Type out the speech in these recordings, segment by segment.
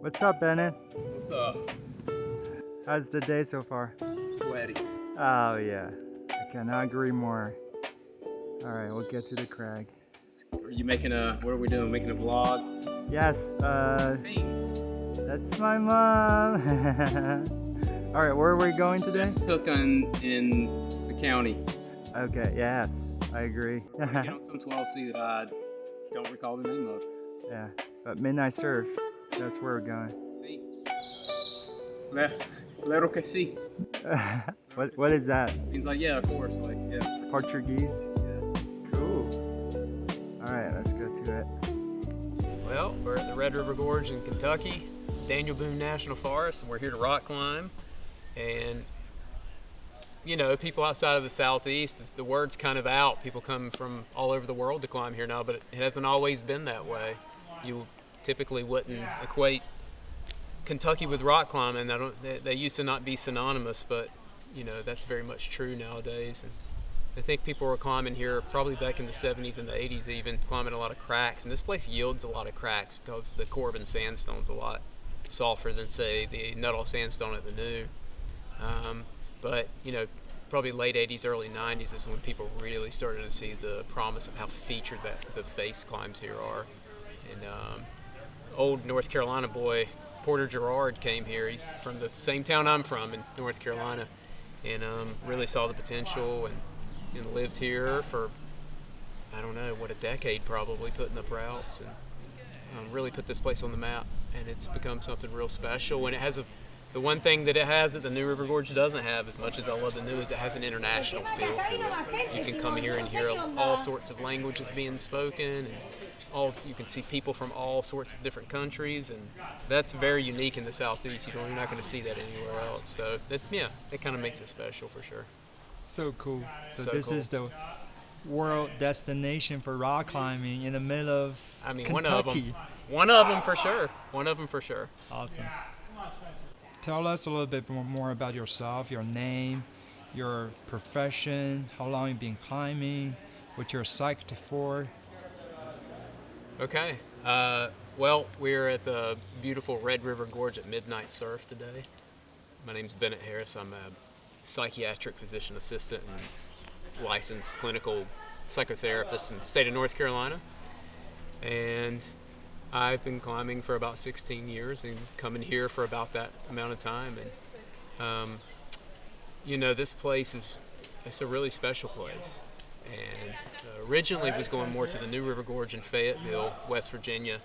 What's up, Bennett? What's up? How's the day so far? Sweaty. Oh, yeah. I cannot agree more. Alright, we'll get to the crag. Are you what are we doing? Making a vlog? Yes, Hey, that's my mom. Alright, where are we going today? let's cook in the county. Okay, yes, I agree. We're gonna get on some 12C that I don't recall the name of. Yeah, but Midnight Surf, that's where we're going. See? Claro que sí. What is that? Means like, yeah, of course. Like, yeah. Portuguese? Yeah. Cool. Alright, let's go to it. Well, we're at the Red River Gorge in Kentucky, Daniel Boone National Forest, and we're here to rock climb. And, you know, people outside of the Southeast, the word's kind of out. People come from all over the world to climb here now, but it hasn't always been that way. You typically wouldn't equate Kentucky with rock climbing. They used to not be synonymous, but, you know, that's very much true nowadays. And I think people were climbing here probably back in the 70s and the 80s even, climbing a lot of cracks. And this place yields a lot of cracks because the Corbin sandstone's a lot softer than, say, the Nuttall sandstone at the New. But, you know, probably late 80s, early 90s is when people really started to see the promise of how featured that the face climbs here are. And old North Carolina boy, Porter Gerard, came here. He's from the same town I'm from in North Carolina, and really saw the potential and lived here for, I don't know, a decade probably, putting up routes and really put this place on the map. And it's become something real special. And it has the one thing that it has that the New River Gorge doesn't have, as much as I love the New, is it has an international feel to it. You can come here and hear all sorts of languages being spoken, and you can see people from all sorts of different countries, and that's very unique in the Southeast. You're not going to see that anywhere else. So that kind of makes it special for sure. So cool. So So this cool. is the world destination for rock climbing in the middle of Kentucky. One of them for sure. One of them for sure. Awesome. Tell us a little bit more about yourself, your name, your profession, how long you've been climbing, what you're psyched for. Okay. Well, we're at the beautiful Red River Gorge at Midnight Surf today. My name's Bennett Harris. I'm a psychiatric physician assistant and licensed clinical psychotherapist in the state of North Carolina. And I've been climbing for about 16 years and coming here for about that amount of time. And, you know, this place it's a really special place. And originally was going more to the New River Gorge in Fayetteville, West Virginia,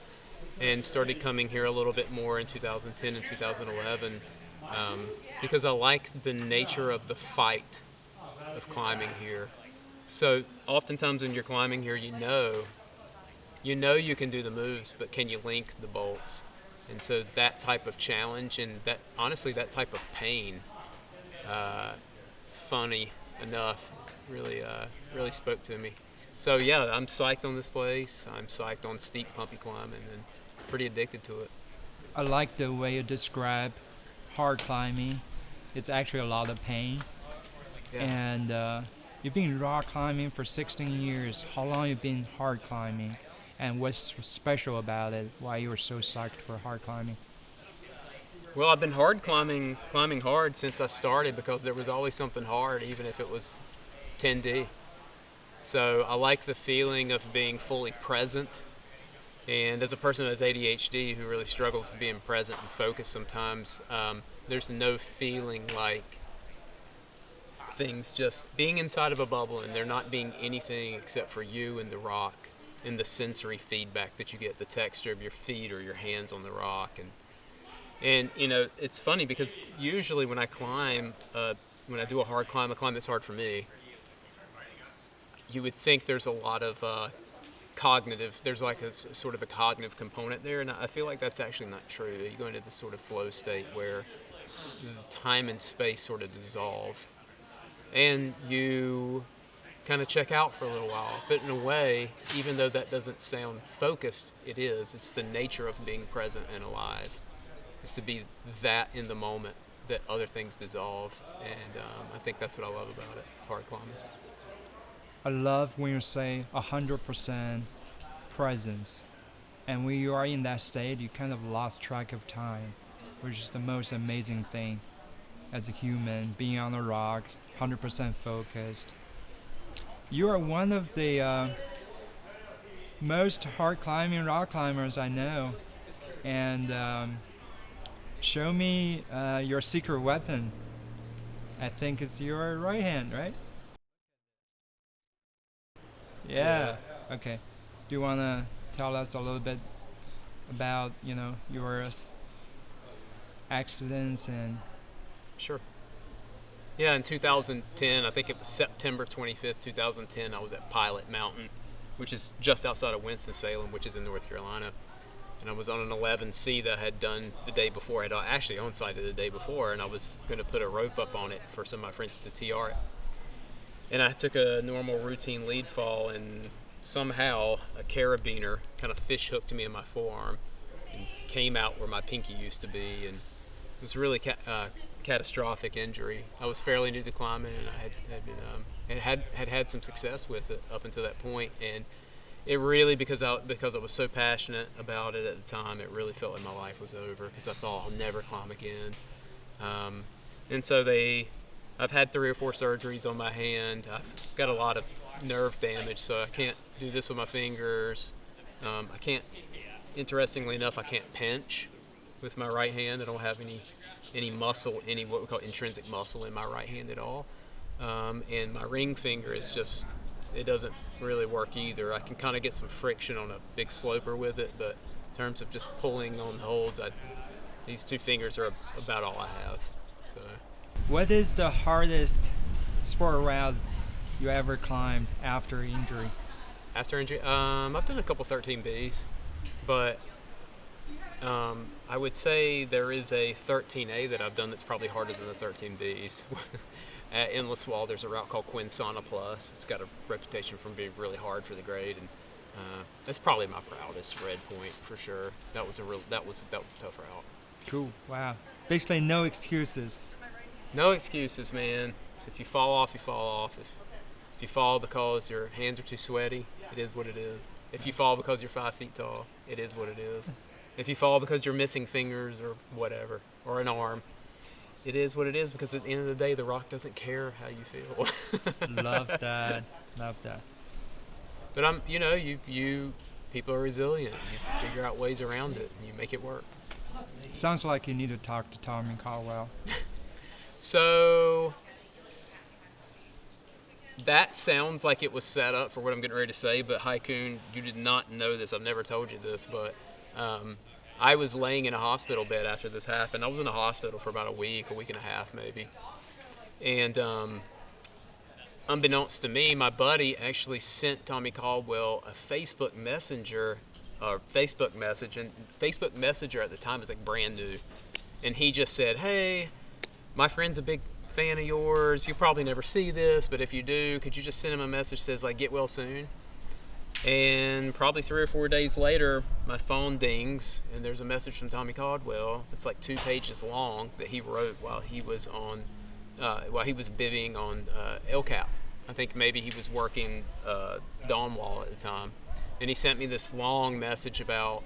and started coming here a little bit more in 2010 and 2011 because I like the nature of the fight of climbing here. So oftentimes when you're climbing here, you know you can do the moves, but can you link the bolts? And so that type of challenge and that type of pain, funny enough, really spoke to me. So yeah, I'm psyched on this place. I'm psyched on steep, pumpy climbing, and pretty addicted to it. I like the way you describe hard climbing. It's actually a lot of pain. Yeah. And you've been rock climbing for 16 years. How long you been hard climbing? And what's special about it? Why you were so psyched for hard climbing? Well, I've been hard climbing hard since I started because there was always something hard, even if it was 10D. So I like the feeling of being fully present. And as a person who has ADHD who really struggles with being present and focused sometimes, there's no feeling like things just being inside of a bubble and there not being anything except for you and the rock and the sensory feedback that you get, the texture of your feet or your hands on the rock. And you know, it's funny because usually when I climb, when I do a climb that's hard for me, you would think there's a lot of there's like sort of a cognitive component there, and I feel like that's actually not true. You go into this sort of flow state where time and space sort of dissolve, and you kind of check out for a little while. But in a way, even though that doesn't sound focused, it's the nature of being present and alive. It's to be that in the moment that other things dissolve, and I think that's what I love about it, hard climbing. I love when you say 100% presence. And when you are in that state, you kind of lost track of time, which is the most amazing thing as a human, being on a rock, 100% focused. You are one of the most hard climbing rock climbers I know. And show me your secret weapon. I think it's your right hand, right? Yeah. Okay. Do you want to tell us a little bit about, your accidents and... Sure. Yeah, in 2010, I think it was September 25th, 2010, I was at Pilot Mountain, which is just outside of Winston-Salem, which is in North Carolina. And I was on an 11C that I had done the day before. I had actually on-sighted the day before, and I was going to put a rope up on it for some of my friends to TR it. And I took a normal routine lead fall, and somehow a carabiner kind of fish hooked me in my forearm and came out where my pinky used to be, and it was really catastrophic injury. I was fairly new to climbing, and I had some success with it up until that point, and it really, because I was so passionate about it at the time, it really felt like my life was over, because I thought I'll never climb again. And so I've had 3 or 4 surgeries on my hand. I've got a lot of nerve damage, so I can't do this with my fingers. Interestingly enough, I can't pinch with my right hand. I don't have any muscle, any what we call intrinsic muscle in my right hand at all. And my ring finger is just, it doesn't really work either. I can kind of get some friction on a big sloper with it, but in terms of just pulling on holds, these 2 fingers are about all I have. So, what is the hardest sport route you ever climbed after injury? After injury, I've done a couple 13Bs, but I would say there is a 13A that I've done that's probably harder than the 13Bs. At Endless Wall, there's a route called Quinsana Plus. It's got a reputation for being really hard for the grade, and that's probably my proudest red point for sure. That was a tough route. Cool. Wow. Basically, no excuses. No excuses, man. So if you fall off, you fall off. If you fall because your hands are too sweaty, it is what it is. If you fall because you're 5 feet tall, it is what it is. If you fall because you're missing fingers or whatever, or an arm, it is what it is, because at the end of the day, the rock doesn't care how you feel. Love that. Love that. But you people are resilient. You figure out ways around it, and you make it work. Sounds like you need to talk to Tommy Caldwell. So that sounds like it was set up for what I'm getting ready to say, but Haikun, you did not know this. I've never told you this, but I was laying in a hospital bed after this happened. I was in the hospital for about a week and a half maybe. And unbeknownst to me, my buddy actually sent Tommy Caldwell a Facebook Messenger, Facebook message, and Facebook Messenger at the time was like brand new. And he just said, "Hey, my friend's a big fan of yours. You'll probably never see this, but if you do, could you just send him a message that says like, get well soon?" And probably 3 or 4 days later, my phone dings, and there's a message from Tommy Caldwell that's like 2 pages long that he wrote while he was bivvying on El Cap. I think maybe he was working Dawn Wall at the time, and he sent me this long message about,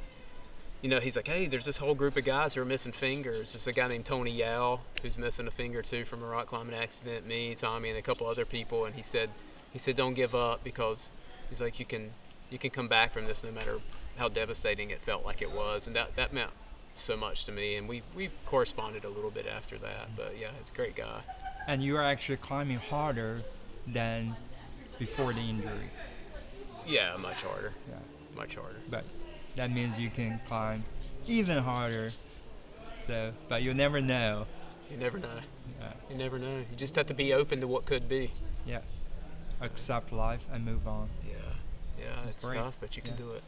he's like, "Hey, there's this whole group of guys who are missing fingers. There's a guy named Tony Yao who's missing a finger too from a rock climbing accident. Me, Tommy, and a couple other people." And he said, "Don't give up, because he's like, you can come back from this no matter how devastating it felt like it was." And that meant so much to me. And we corresponded a little bit after that. But yeah, he's a great guy. And you are actually climbing harder than before the injury. Yeah, much harder. Yeah. Much harder. But that means you can climb even harder. So, but you'll never know. You never know. Yeah. You never know. You just have to be open to what could be. Yeah. Accept life and move on. Yeah, it's Great. tough, but you can do it.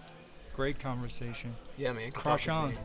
Great conversation. Yeah, man. Crush on. You.